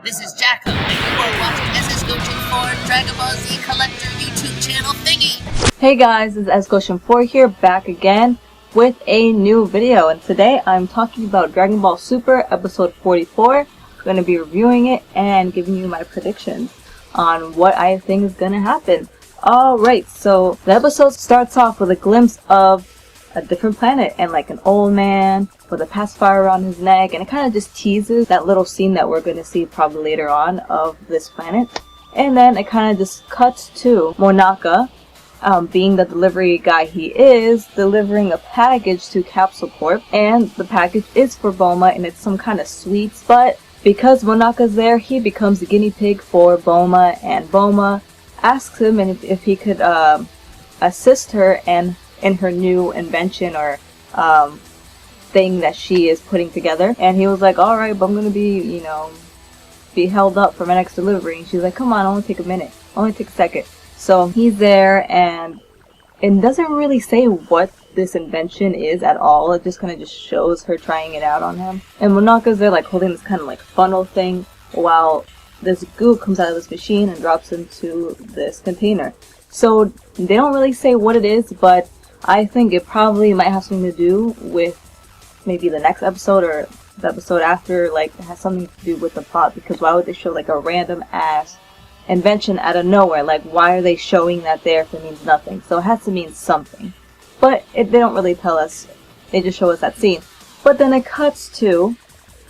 This is Jacko, and you are watching SS Goten 4 Dragon Ball Z Collector YouTube channel thingy. Hey guys, this is SS Goten 4 here, back again with a new video. And today I'm talking about Dragon Ball Super episode 44. I'm going to be reviewing it and giving you my predictions on what I think is going to happen. Alright, so the episode starts off with a glimpse of a different planet and like an old man with a pacifier around his neck, and it kind of just teases that little scene that we're going to see probably later on of this planet. And then it kind of just cuts to Monaka, being the delivery guy he is, delivering a package to Capsule Corp, and the package is for Bulma and it's some kind of sweets, but because Monaka's there, he becomes the guinea pig for Bulma, and Bulma asks him if he could assist her in her new invention or thing that she is putting together. And he was like, alright, but I'm gonna be, be held up for my next delivery. And she's like, come on, only take a minute, only take a second. So he's there, and it doesn't really say what this invention is at all. It just kind of just shows her trying it out on him. And Monaka's there like holding this kind of like funnel thing while this goo comes out of this machine and drops into this container. So they don't really say what it is, but I think it probably might have something to do with maybe the next episode or the episode after. Like, it has something to do with the plot, because why would they show like a random ass invention out of nowhere? Like, why are they showing that there if it means nothing? So it has to mean something, but they don't really tell us. They just show us that scene. But then it cuts to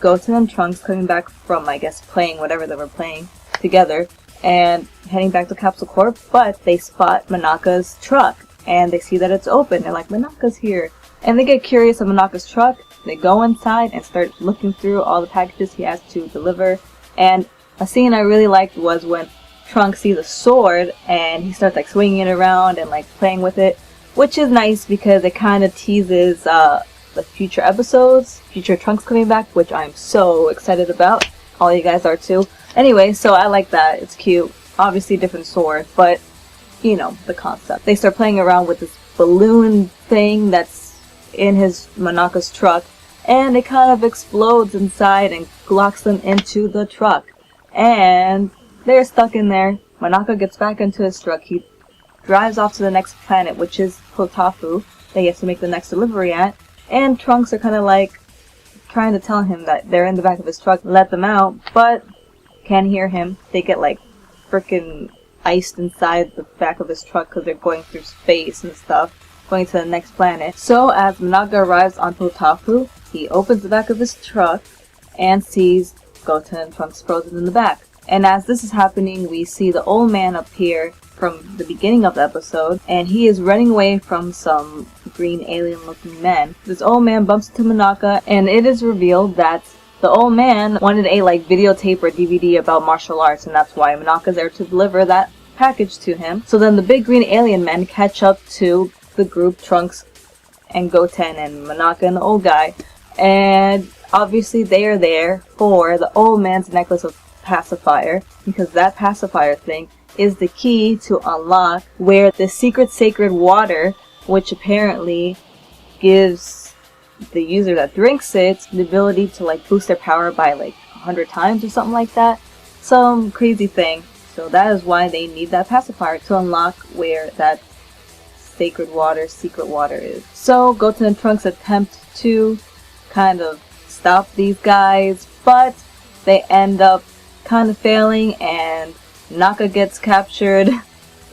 Goten and Trunks coming back from, I guess, playing whatever they were playing together and heading back to Capsule Corp, but they spot Monaka's truck and they see that it's open. They're like, Monaka's here. And they get curious of Monaka's truck. They go inside and start looking through all the packages he has to deliver. And a scene I really liked was when Trunks sees a sword and he starts like swinging it around and like playing with it, which is nice because it kind of teases the future episodes, future Trunks coming back, which I'm so excited about. All you guys are too. Anyway, so I like that. It's cute. Obviously different sword, but you know the concept. They start playing around with this balloon thing that's in his Monaka's truck, and it kind of explodes inside and locks them into the truck, and they're stuck in there. Monaka gets back into his truck. He drives off to the next planet, which is Pot-au-feu, that he has to make the next delivery at, and Trunks are kind of like trying to tell him that they're in the back of his truck, let them out, but can't hear him. They get like freaking iced inside the back of his truck because they're going through space and stuff, going to the next planet. So as Monaka arrives on Pot-au-feu, he opens the back of his truck and sees Goten and Trunks frozen in the back. And as this is happening, we see the old man appear from the beginning of the episode, and he is running away from some green alien looking men. This old man bumps into Monaka, and it is revealed that the old man wanted a videotape or DVD about martial arts, and that's why Monaka's there to deliver that package to him. So then the big green alien men catch up to the group, Trunks and Goten and Monaka and the old guy, and obviously they are there for the old man's necklace of pacifier, because that pacifier thing is the key to unlock where the secret sacred water, which apparently gives the user that drinks it the ability to boost their power by 100 times or something like that. Some crazy thing. So that is why they need that pacifier, to unlock where that sacred water, secret water is. So Goten and Trunks attempt to kind of stop these guys, but they end up kind of failing, and Naka gets captured,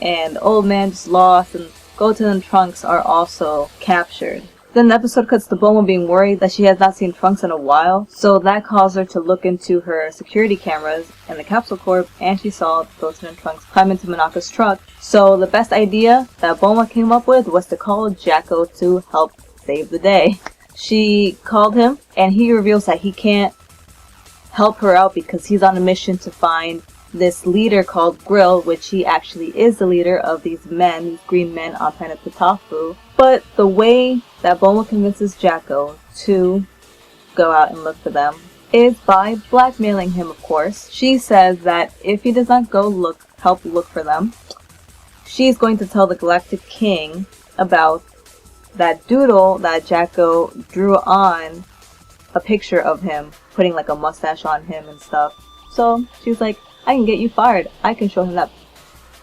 and the old man just lost, and Goten and Trunks are also captured. Then the episode cuts to Bulma being worried that she has not seen Trunks in a while, so that caused her to look into her security cameras in the Capsule Corp, and she saw Goten and Trunks climb into Monaka's truck. So the best idea that Bulma came up with was to call Jacko to help save the day. She called him, and he reveals that he can't help her out because he's on a mission to find this leader called Grill, which he actually is the leader of these men, these green men on planet Pot-au-feu. But the way that Bulma convinces Jacko to go out and look for them is by blackmailing him, of course. She says that if he does not go help look for them, she's going to tell the Galactic King about that doodle that Jacko drew on a picture of him, putting a mustache on him and stuff. So she's like, I can get you fired. I can show him that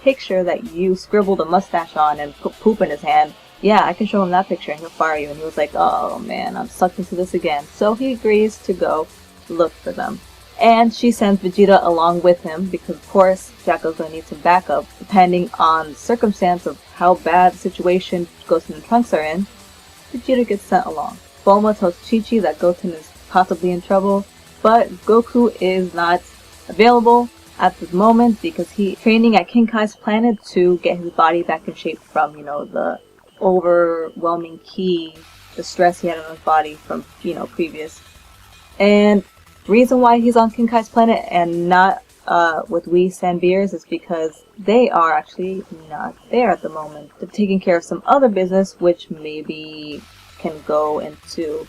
picture that you scribbled a mustache on and put poop in his hand. Yeah, I can show him that picture and he'll fire you. And he was like, oh man, I'm sucked into this again. So he agrees to go look for them. And she sends Vegeta along with him because, of course, Jacko's going to need some backup. Depending on the circumstance of how bad the situation Goten and Trunks are in, Vegeta gets sent along. Bulma tells Chi-Chi that Goten is possibly in trouble, but Goku is not available at the moment because he's training at King Kai's planet to get his body back in shape from, the overwhelming ki, the stress he had on his body from, previous. And the reason why he's on King Kai's planet and not with Whis and Beerus is because they are actually not there at the moment. They're taking care of some other business, which maybe can go into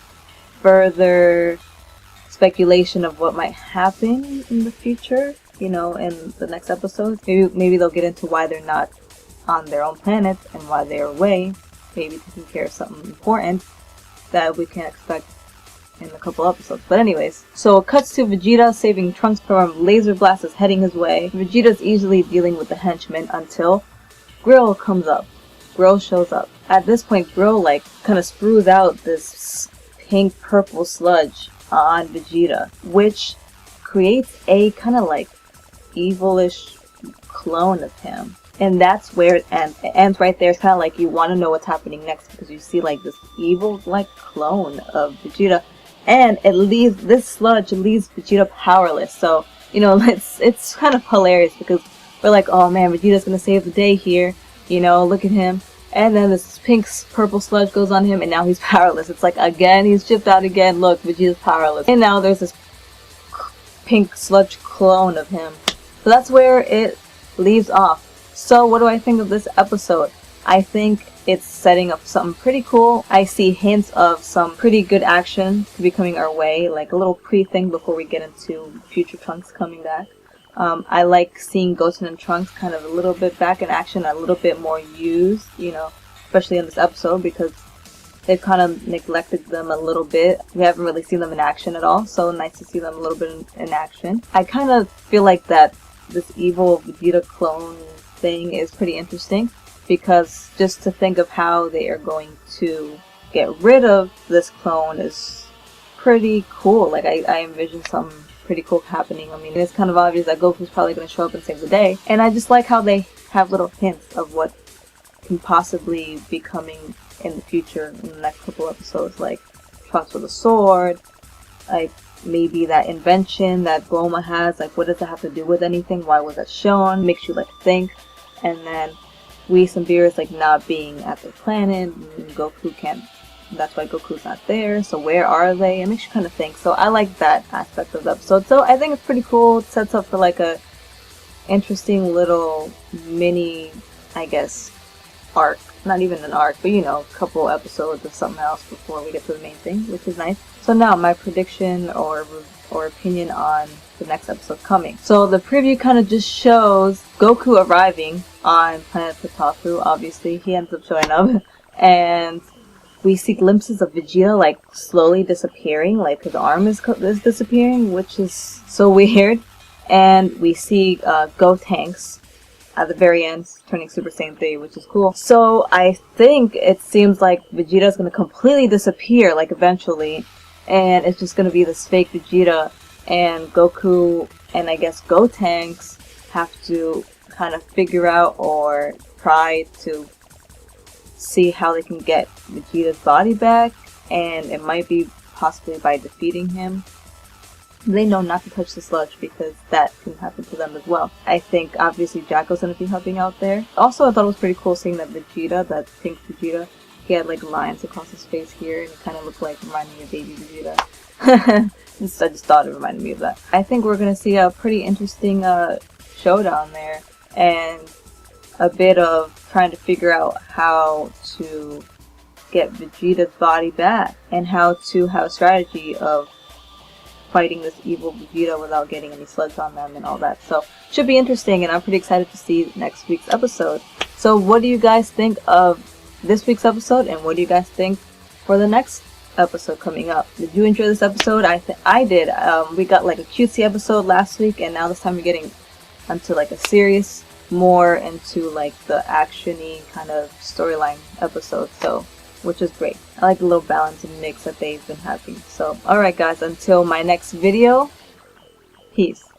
further speculation of what might happen in the future, in the next episode. Maybe they'll get into why they're not on their own planet and why they're away. Maybe taking care of something important that we can expect in a couple episodes. But anyways, so it cuts to Vegeta saving Trunks from laser blast is heading his way. Vegeta's easily dealing with the henchmen until Grill comes up. Grill shows up. At this point, Grill kind of sprues out this pink purple sludge on Vegeta, which creates a kind of evilish clone of him. And that's where it ends. It ends right there. It's kind of like you want to know what's happening next because you see this evil clone of Vegeta. And this sludge leaves Vegeta powerless. So, it's kind of hilarious because we're like, oh man, Vegeta's gonna save the day here. Look at him. And then this pink purple sludge goes on him and now he's powerless. It's like, again, he's chipped out again. Look, Vegeta's powerless. And now there's this pink sludge clone of him. So that's where it leaves off. So what do I think of this episode? I think it's setting up something pretty cool. I see hints of some pretty good action to be coming our way, like a little pre-thing before we get into future Trunks coming back. I like seeing Goten and Trunks kind of a little bit back in action, a little bit more used, especially in this episode because they've kind of neglected them a little bit. We haven't really seen them in action at all, so nice to see them a little bit in action. I kind of feel like that this evil Vegeta clone thing is pretty interesting because just to think of how they are going to get rid of this clone is pretty cool. I envision something pretty cool happening. I mean, it's kind of obvious that Goku's probably going to show up and save the day, and I just like how they have little hints of what can possibly be coming in the future in the next couple episodes, like Trunks with a sword, maybe that invention that Bulma has, what does that have to do with anything? Why was that shown? Makes you think. And then Whis and Beerus not being at their planet, and Goku can't. That's why Goku's not there. So where are they? It makes you kind of think. So I like that aspect of the episode. So I think it's pretty cool. It sets up for a interesting little mini, I guess, arc. Not even an arc, but a couple episodes of something else before we get to the main thing, which is nice. So now my prediction or opinion on the next episode coming. So the preview kind of just shows Goku arriving on planet Pot-au-feu. Obviously, he ends up showing up, and we see glimpses of Vegeta slowly disappearing, his arm is disappearing, which is so weird. And we see Gotenks at the very end turning Super Saiyan 3, which is cool. So I think it seems like Vegeta's gonna completely disappear, eventually, and it's just gonna be this fake Vegeta, and Goku and I guess Gotenks have to kind of figure out or try to see how they can get Vegeta's body back, and it might be possibly by defeating him. They know not to touch the sludge because that can happen to them as well. I think obviously Jacko's going to be helping out there. Also, I thought it was pretty cool seeing that Vegeta, that pink Vegeta, he had lines across his face here, and it kind of looked reminding me of baby Vegeta. I just thought it reminded me of that. I think we're going to see a pretty interesting showdown there, and a bit of trying to figure out how to get Vegeta's body back, and how to have a strategy of fighting this evil Vegeta without getting any sludge on them and all that. So, should be interesting, and I'm pretty excited to see next week's episode. So, what do you guys think of this week's episode, and what do you guys think for the next episode coming up. Did you enjoy this episode? I did. We got like a cutesy episode last week, and now this time we're getting into like a serious, more into like the action-y kind of storyline episode, so which is great. I like the little balance and mix that they've been having. So alright guys, until my next video, peace.